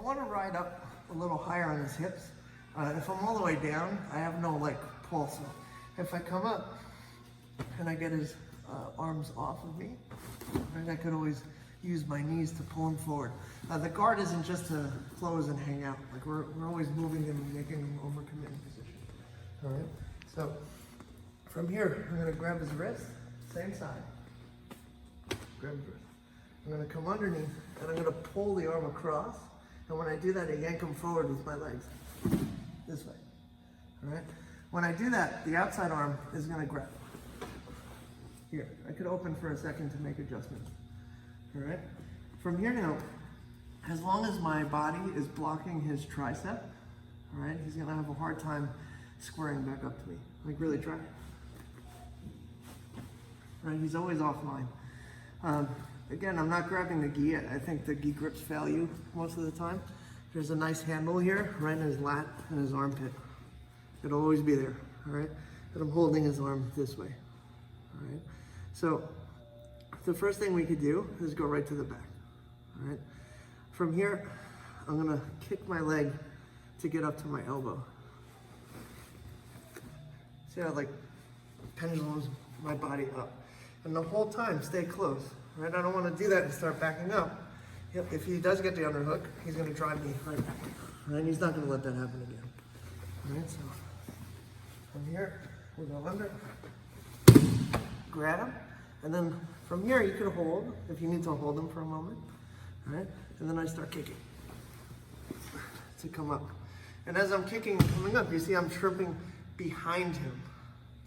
I want to ride up a little higher on his hips. If I'm all the way down, I have no like pull. So if I come up and I get his arms off of me, and I could always use my knees to pull him forward. The guard isn't just to close and hang out. Like we're always moving him and making him overcommit in position. All right. So from here, I'm going to grab his wrist, same side. Grab his wrist. I'm going to come underneath and I'm going to pull the arm across. And when I do that, I yank him forward with my legs. This way. All right? When I do that, the outside arm is going to grab. Here. I could open for a second to make adjustments. All right? From here now, as long as my body is blocking his tricep, all right, he's going to have a hard time squaring back up to me. Like really try. Right? He's always offline. Again, I'm not grabbing the gi. I think the gi grips fail you most of the time. There's a nice handle here, right in his lat and his armpit. It'll always be there, all right? But I'm holding his arm this way, all right? So the first thing we could do is go right to the back, all right? From here, I'm gonna kick my leg to get up to my elbow. See how like pendulums my body up. And the whole time, stay close. Right? I don't want to do that and start backing up. If he does get the underhook, he's going to drive me right back. Right? He's not going to let that happen again. All right, so from here, we'll go under, grab him, and then from here you can hold, if you need to hold him for a moment. All right? And then I start kicking to come up. And as I'm kicking and coming up, you see I'm shrimping behind him.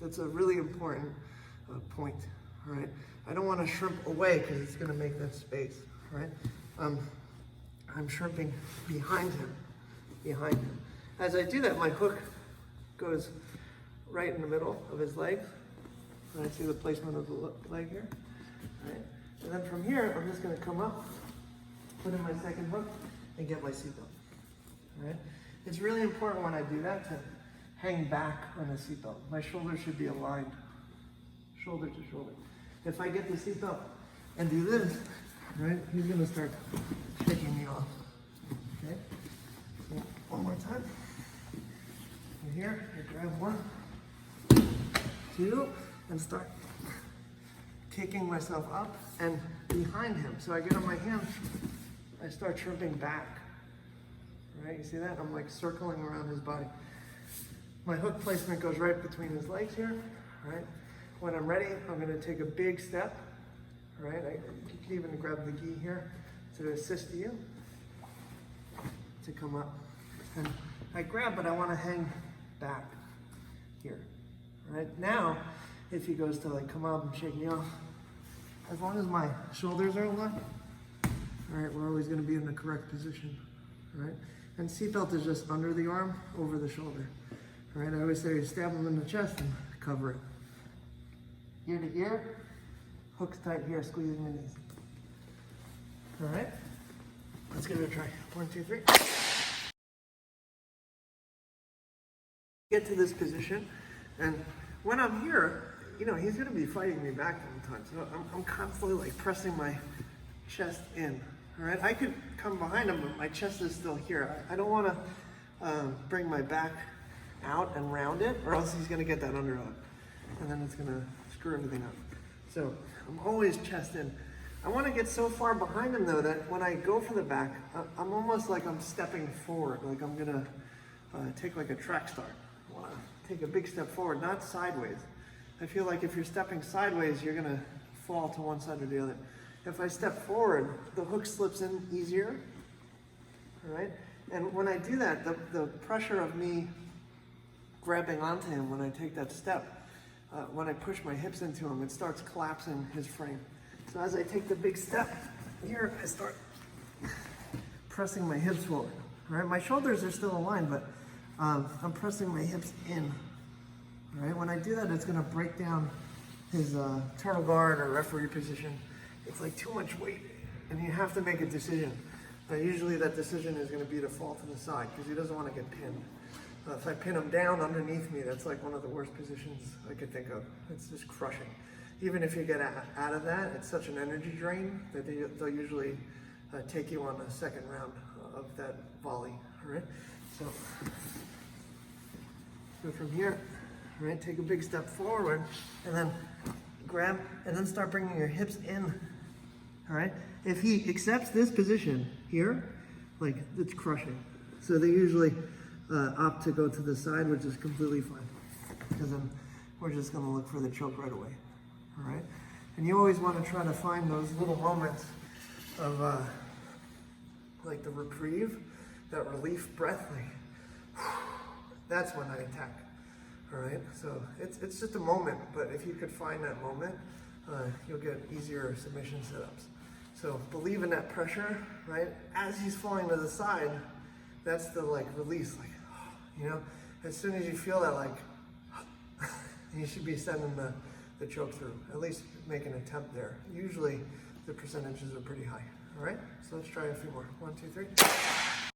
That's a really important point. All right? I don't want to shrimp away because it's going to make that space, right? I'm shrimping behind him. As I do that, my hook goes right in the middle of his leg. And I see the placement of the leg here, right? And then from here, I'm just going to come up, put in my second hook, and get my seatbelt, right? It's really important when I do that to hang back on the seatbelt. My shoulders should be aligned, shoulder to shoulder. If I get the seatbelt and do this, right, he's gonna start shaking me off. Okay? So one more time. And here, I grab 1, 2, and start kicking myself up and behind him. So I get on my hands, I start shrimping back. Right? You see that? I'm like circling around his body. My hook placement goes right between his legs here, right? When I'm ready, I'm going to take a big step, right? You can even grab the gi here to assist you to come up. And I grab, but I want to hang back here, right? Now, if he goes to like come up and shake me off, as long as my shoulders are aligned, all right, we're always going to be in the correct position, right? And seatbelt is just under the arm, over the shoulder, right? I always say stab him in the chest and cover it. Ear to ear, hooks tight here, squeezing the knees. All right, let's give it a try. 1, 2, 3. Get to this position, and when I'm here, you know, he's gonna be fighting me back all the time. So I'm constantly like pressing my chest in. All right, I could come behind him, but my chest is still here. I don't wanna bring my back out and round it, or else he's gonna get that underhook, and then it's gonna screw everything up. So I'm always chest in. I want to get so far behind him though that when I go for the back, I'm almost like I'm stepping forward, like I'm gonna take like a track start. I want to take a big step forward, not sideways. I feel like if you're stepping sideways, you're gonna fall to one side or the other. If I step forward, the hook slips in easier, all right? And when I do that, the pressure of me grabbing onto him when I take that step, when I push my hips into him, it starts collapsing his frame. So as I take the big step, here I start pressing my hips forward. Right? My shoulders are still aligned, but I'm pressing my hips in. Right? When I do that, it's going to break down his turtle guard or referee position. It's like too much weight, and you have to make a decision. Usually that decision is going to be to fall to the side because he doesn't want to get pinned. If I pin him down underneath me, that's like one of the worst positions I could think of. It's just crushing. Even if you get out of that, it's such an energy drain that they'll usually take you on a second round of that volley, all right? So from here, all right, take a big step forward and then grab and then start bringing your hips in, all right? If he accepts this position here, like it's crushing. So they usually opt to go to the side, which is completely fine because then we're just gonna look for the choke right away, all right? And you always wanna try to find those little moments of like the reprieve, that relief breath, like, that's when I attack, all right? So it's just a moment, but if you could find that moment, you'll get easier submission setups. So believe in that pressure, right? As he's falling to the side, that's the like release, like, you know? As soon as you feel that, like, you should be sending the choke through, at least make an attempt there. Usually the percentages are pretty high, all right? So let's try a few more. 1, 2, 3.